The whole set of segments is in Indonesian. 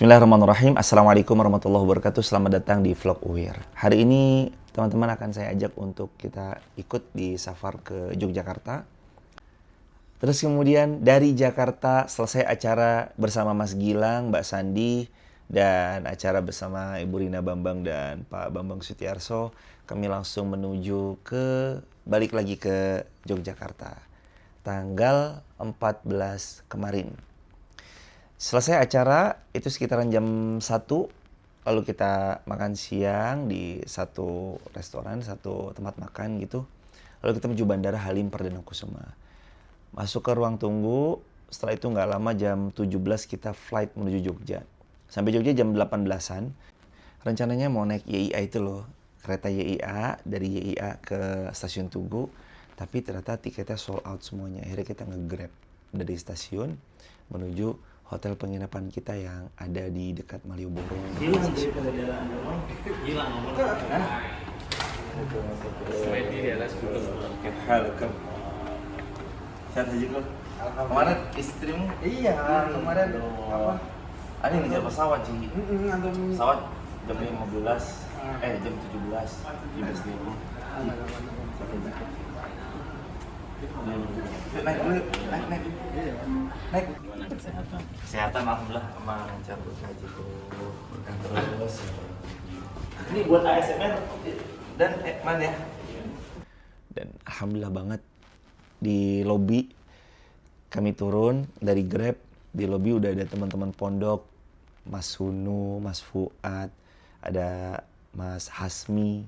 Bismillahirrahmanirrahim. Assalamualaikum warahmatullahi wabarakatuh. Selamat datang di vlog Uwir. Hari ini teman-teman akan saya ajak untuk kita ikut di safar ke Yogyakarta. Terus kemudian dari Jakarta selesai acara bersama Mas Gilang, Mbak Sandi, dan acara bersama Ibu Rina Bambang dan Pak Bambang Sutiarso, kami langsung menuju balik lagi ke Yogyakarta. Tanggal 14 kemarin. Selesai acara itu sekitaran jam 1, lalu kita makan siang di satu restoran, satu tempat makan gitu. Lalu kita menuju Bandara Halim Perdana Kusuma. Masuk ke ruang tunggu, setelah itu nggak lama jam 17 kita flight menuju Jogja. Sampai Jogja jam 18-an. Rencananya mau naik YIA itu loh, kereta YIA dari YIA ke stasiun Tugu. Tapi ternyata tiketnya sold out semuanya. Akhirnya kita nge-grab dari stasiun menuju hotel penginapan kita yang ada di dekat Malioboro. Hilang daripada daerah Anda, Bang. Hilang nomor. Selain di atas gunung. Welcome. Sehat aja kok. Kemarin istrimu? Iya, kemarin apa? Ada yang ngejar pesawat sih. Antum Pesawat jam 15, jam 17 di Bestimu. Naik dulu, naik. Kesehatan alhamdulillah aman, lancar haji tuh berkah terus. Ini buat ASMR dan mana ya? Dan alhamdulillah banget di lobi kami turun dari Grab, di lobi udah ada teman-teman pondok, Mas Sunu, Mas Fuad, ada Mas Hasmi,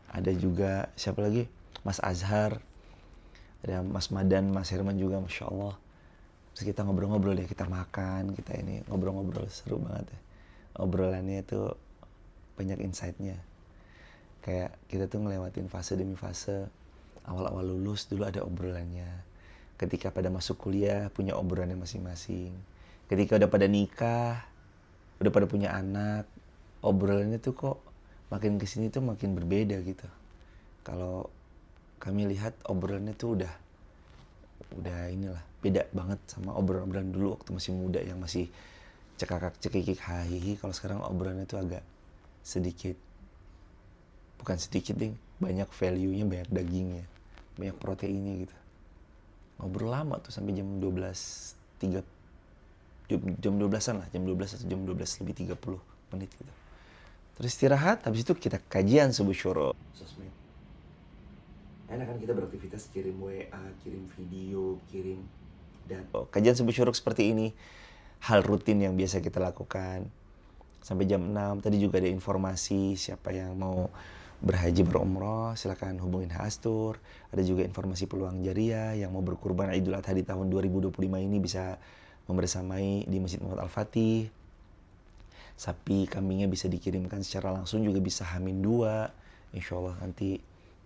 ada juga siapa lagi? Mas Azhar, ada Mas Madan, Mas Herman juga, Masya Allah. Terus kita ngobrol-ngobrol deh, kita makan, kita ini ngobrol-ngobrol, seru banget ya. Obrolannya itu banyak insight-nya. Kayak kita tuh ngelewatin fase demi fase. Awal-awal lulus dulu ada obrolannya. Ketika pada masuk kuliah punya obrolannya masing-masing. Ketika udah pada nikah, udah pada punya anak, obrolannya tuh kok makin kesini tuh makin berbeda gitu. Kalau kami lihat obrolannya tuh udah inilah beda banget sama obrolan-obrolan dulu waktu masih muda yang masih cekakak cekikik hahihi. Kalau sekarang obrolannya tuh agak sedikit, bukan sedikit ding, banyak value-nya, banyak dagingnya, banyak proteinnya gitu. Ngobrol lama tuh sampai jam 12.3, jam 12-an lah, jam 12 atau jam 12 lebih 30 menit gitu. Terus istirahat, habis itu kita kajian subuh syuro. Sosmed. Enak kan kita beraktivitas, kirim WA, kirim video, kirim data. Kajian subuh syuruk seperti ini, hal rutin yang biasa kita lakukan. Sampai jam 6, tadi juga ada informasi siapa yang mau berhaji berumrah, silakan hubungin Hastur. Ada juga informasi peluang jariah yang mau berkurban Idul Adha di tahun 2025 ini bisa membersamai di Masjid Muhammad Al-Fatih. Sapi kambingnya bisa dikirimkan secara langsung, juga bisa H-2. Insya Allah nanti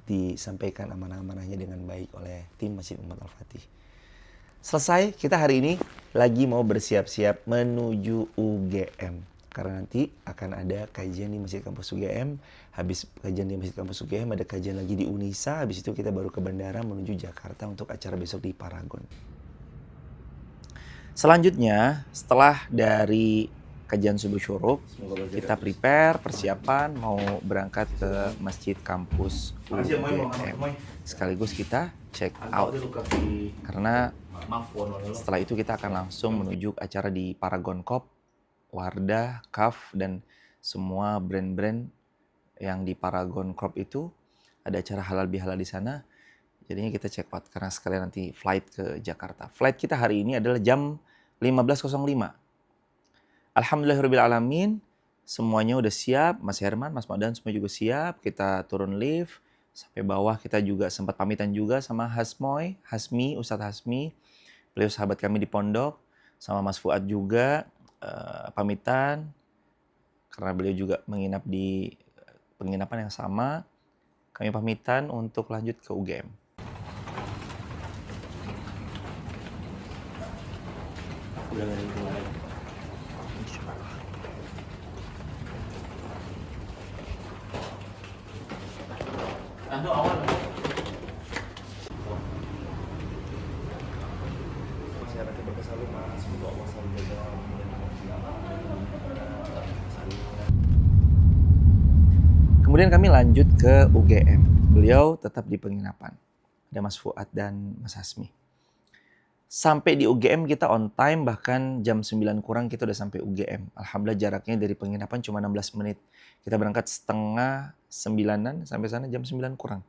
disampaikan amanah-amanahnya dengan baik oleh tim Masjid Muhammad Al-Fatih. Selesai, kita hari ini lagi mau bersiap-siap menuju UGM. Karena nanti akan ada kajian di Masjid Kampus UGM. Habis kajian di Masjid Kampus UGM, ada kajian lagi di Unisa. Habis itu kita baru ke bandara menuju Jakarta untuk acara besok di Paragon. Selanjutnya, setelah dari kajian subuh syuruk, kita prepare, persiapan mau berangkat ke Masjid Kampus UGM. Sekaligus kita check out. Karena setelah itu kita akan langsung menuju acara di Paragon Cop, Wardah, Kaf, dan semua brand-brand yang di Paragon Crop itu ada acara halal bihalal di sana. Jadinya kita check out karena sekalian nanti flight ke Jakarta. Flight kita hari ini adalah jam 15.05. Alhamdulillahirrabbilalamin, semuanya udah siap. Mas Herman, Mas Madan semua juga siap. Kita turun lift sampai bawah, kita juga sempat pamitan juga sama Hasmi, Ustadz Hasmi. Beliau sahabat kami di pondok. Sama Mas Fuad juga pamitan karena beliau juga menginap di penginapan yang sama. Kami pamitan untuk lanjut ke UGM. Udah dari kemarin. Ando awal. Masyarakat berkesaluman, semoga Allah selalu menjaga Kemudian kami lanjut ke UGM. Beliau tetap di penginapan. Ada Mas Fuad dan Mas Hasmi. Sampai di UGM kita on time, bahkan jam 9 kurang kita udah sampai UGM. Alhamdulillah jaraknya dari penginapan cuma 16 menit. Kita berangkat setengah 9-an, sampai sana jam 9 kurang.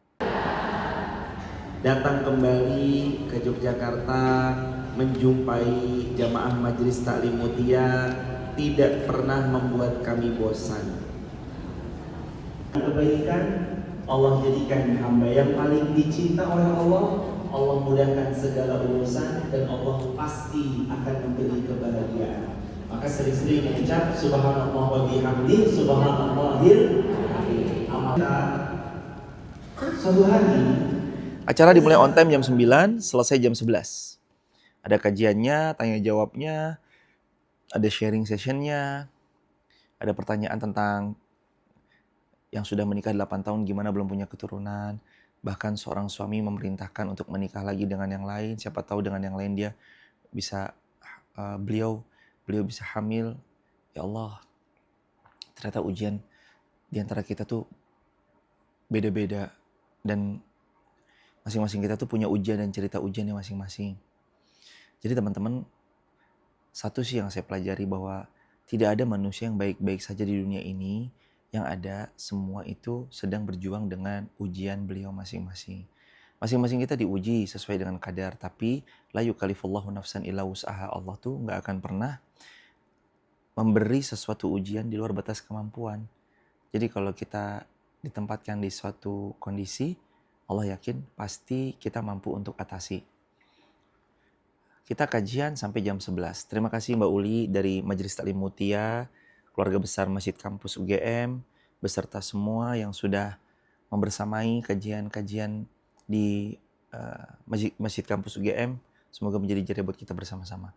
Datang kembali ke Yogyakarta, menjumpai jamaah Majelis Taklim Mutia tidak pernah membuat kami bosan. Kebaikan Allah jadikan hamba yang paling dicinta oleh Allah. Allah mudahkan segala urusan dan Allah pasti akan memberi kebahagiaan. Maka sering-sering mengucap subhanallah wa bihamdi subhanallahil azim. Suatu hari acara dimulai on time jam 9, selesai jam 11. Ada kajiannya, tanya jawabnya, ada sharing sessionnya, ada pertanyaan tentang yang sudah menikah 8 tahun gimana belum punya keturunan. Bahkan seorang suami memerintahkan untuk menikah lagi dengan yang lain. Siapa tahu dengan yang lain dia bisa, beliau bisa hamil. Ya Allah, ternyata ujian di antara kita tuh beda-beda. Dan masing-masing kita tuh punya ujian dan cerita ujiannya masing-masing. Jadi teman-teman, satu sih yang saya pelajari bahwa tidak ada manusia yang baik-baik saja di dunia ini. Yang ada semua itu sedang berjuang dengan ujian beliau masing-masing. Masing-masing kita diuji sesuai dengan kadar, tapi la yukallifullahu nafsan illa wus'aha. Allah tuh nggak akan pernah memberi sesuatu ujian di luar batas kemampuan. Jadi kalau kita ditempatkan di suatu kondisi, Allah yakin pasti kita mampu untuk atasi. Kita kajian sampai jam 11. Terima kasih Mbak Uli dari Majelis Taklim Mutia, keluarga besar Masjid Kampus UGM, beserta semua yang sudah membersamai kajian-kajian di Masjid Kampus UGM. Semoga menjadi jariah buat kita bersama-sama.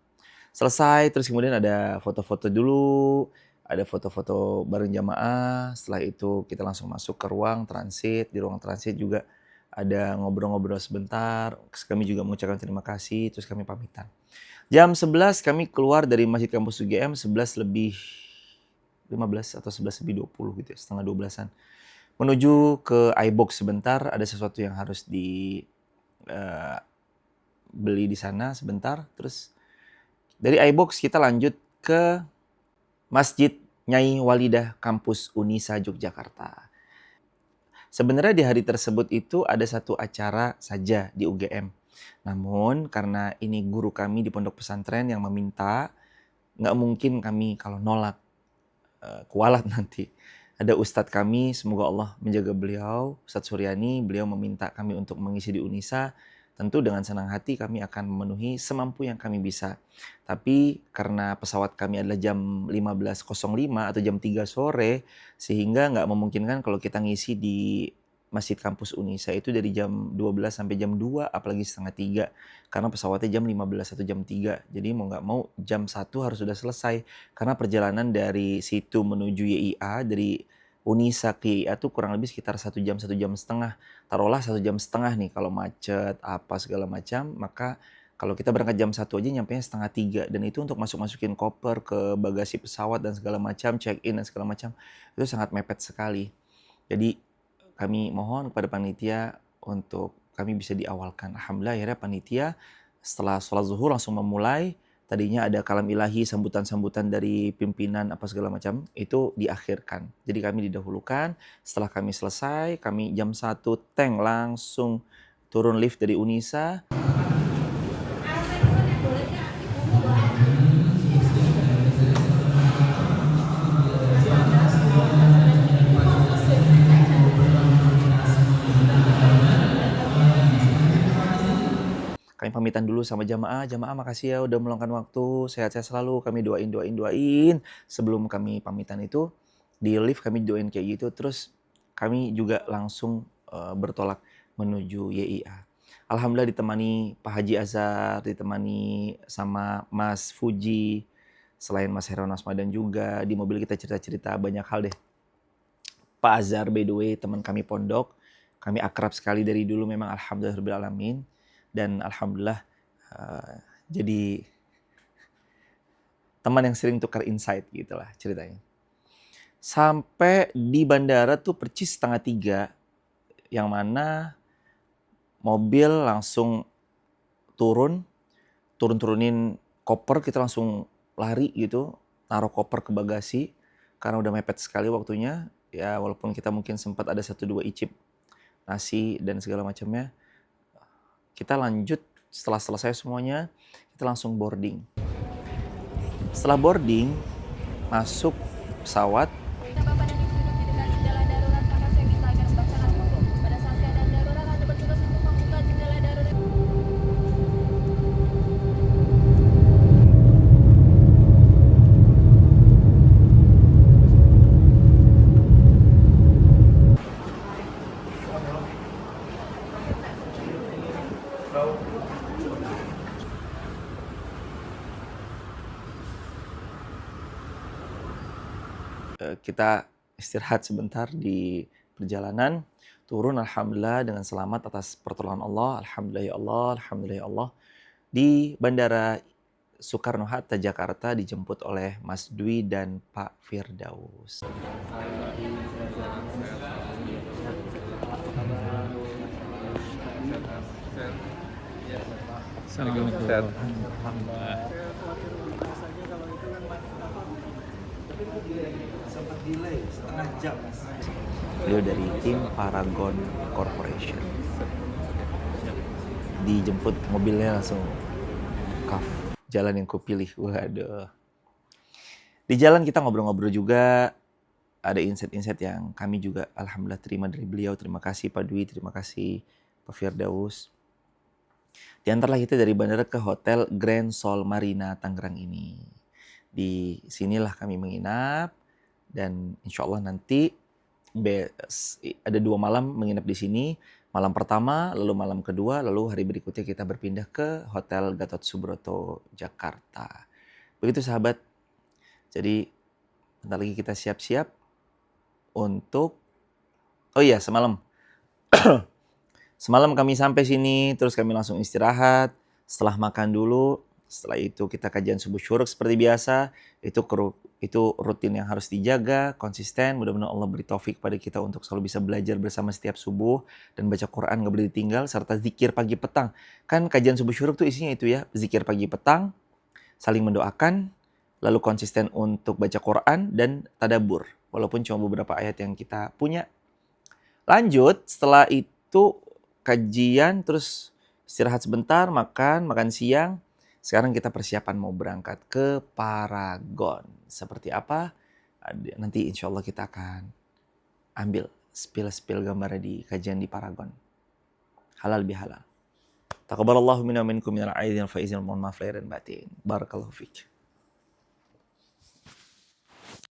Selesai, terus kemudian ada foto-foto dulu, ada foto-foto bareng jamaah. Setelah itu kita langsung masuk ke ruang transit. Di ruang transit juga ada ngobrol-ngobrol sebentar. Kami juga mengucapkan terima kasih, terus kami pamitan. Jam 11 kami keluar dari Masjid Kampus UGM, 11 lebih 15 atau 11 lebih 20 gitu ya, setengah 12-an. Menuju ke iBox sebentar, ada sesuatu yang harus beli di sana sebentar. Terus dari iBox kita lanjut ke Masjid Nyai Walidah Kampus Unisa Yogyakarta. Sebenarnya di hari tersebut itu ada satu acara saja di UGM. Namun karena ini guru kami di pondok pesantren yang meminta, nggak mungkin kami kalau nolak kualat nanti. Ada ustadz kami, semoga Allah menjaga beliau, Ustadz Suryani, beliau meminta kami untuk mengisi di Unisa. Tentu dengan senang hati kami akan memenuhi semampu yang kami bisa. Tapi karena pesawat kami adalah jam 15.05 atau jam 3 sore, sehingga nggak memungkinkan kalau kita ngisi di Masjid Kampus Unisa itu dari jam 12 sampai jam 2, apalagi setengah 3. Karena pesawatnya jam 15 atau jam 3. Jadi mau nggak mau jam 1 harus sudah selesai. Karena perjalanan dari situ menuju YIA, dari Unisa ke YIA tuh kurang lebih sekitar 1 jam, 1 jam setengah. Taruhlah 1 jam setengah nih kalau macet, apa segala macam. Maka kalau kita berangkat jam 1 aja nyampenya setengah 3. Dan itu untuk masuk-masukin koper ke bagasi pesawat dan segala macam, check-in dan segala macam. Itu sangat mepet sekali. Jadi kami mohon kepada panitia untuk kami bisa diawalkan. Alhamdulillah akhirnya panitia setelah sholat zuhur langsung memulai. Tadinya ada kalam ilahi, sambutan-sambutan dari pimpinan apa segala macam, itu diakhirkan. Jadi kami didahulukan, setelah kami selesai, kami jam 1 tank langsung turun lift dari Unisa. Kami pamitan dulu sama jamaah makasih ya udah meluangkan waktu, sehat-sehat selalu, kami doain. Sebelum kami pamitan itu, di lift kami doain kayak gitu, terus kami juga langsung bertolak menuju YIA. Alhamdulillah ditemani Pak Haji Azhar, ditemani sama Mas Fuji, selain Mas Heron Asmadan juga, di mobil kita cerita-cerita banyak hal deh. Pak Azhar by the way teman kami pondok, kami akrab sekali dari dulu memang alhamdulillahirrahmanirrahim. Dan alhamdulillah jadi teman yang sering tukar insight gitulah ceritanya. Sampai di bandara tuh percis 2:30, yang mana mobil langsung turunin koper, kita langsung lari gitu, naruh koper ke bagasi, karena udah mepet sekali waktunya. Ya walaupun kita mungkin sempat ada 1-2 icip nasi dan segala macamnya, kita lanjut setelah selesai semuanya, kita langsung boarding. Setelah boarding, masuk pesawat. Jika Bapak dan Ibu duduk di dekat jendela darurat, maka saya minta agar pelaksana tutup. Pada saat keadaan darurat, Anda bertugas untuk membuka jendela darurat. Kita istirahat sebentar di perjalanan, turun alhamdulillah dengan selamat atas pertolongan Allah, alhamdulillah ya Allah, alhamdulillah ya Allah. Di Bandara Soekarno-Hatta Jakarta dijemput oleh Mas Dwi dan Pak Firdaus. Assalamualaikum. Sempat delay setengah jam, Mas. Beliau dari tim Paragon Corporation. Dijemput mobilnya langsung kaf, jalan yang kupilih. Waduh. Di jalan kita ngobrol-ngobrol juga, ada insight-insight yang kami juga alhamdulillah terima dari beliau. Terima kasih Pak Dwi, terima kasih Pak Firdaus. Diantarlah kita dari bandara ke Hotel Grand Sol Marina Tangerang ini. Di sinilah kami menginap dan insya Allah nanti ada 2 malam menginap di sini. Malam pertama, lalu malam kedua, lalu hari berikutnya kita berpindah ke Hotel Gatot Subroto, Jakarta. Begitu sahabat. Jadi bentar lagi kita siap-siap untuk, oh iya semalam. Semalam kami sampai sini, terus kami langsung istirahat. Setelah makan dulu, setelah itu kita kajian subuh syuruk seperti biasa. Itu rutin yang harus dijaga, konsisten. Mudah-mudahan Allah beri taufik pada kita untuk selalu bisa belajar bersama setiap subuh. Dan baca Quran gak boleh ditinggal, serta zikir pagi petang. Kan kajian subuh syuruk tuh isinya itu ya, zikir pagi petang, saling mendoakan, lalu konsisten untuk baca Quran dan tadabbur. Walaupun cuma beberapa ayat yang kita punya. Lanjut, setelah itu kajian, terus istirahat sebentar, makan siang. Sekarang kita persiapan mau berangkat ke Paragon. Seperti apa? Nanti insya Allah kita akan ambil spill gambarnya di kajian di Paragon. Halal bihalal. Taqabbalallahu minna minkum minal aidin faizin, mohon maaf lahir dan batin. Barakallahu fiik.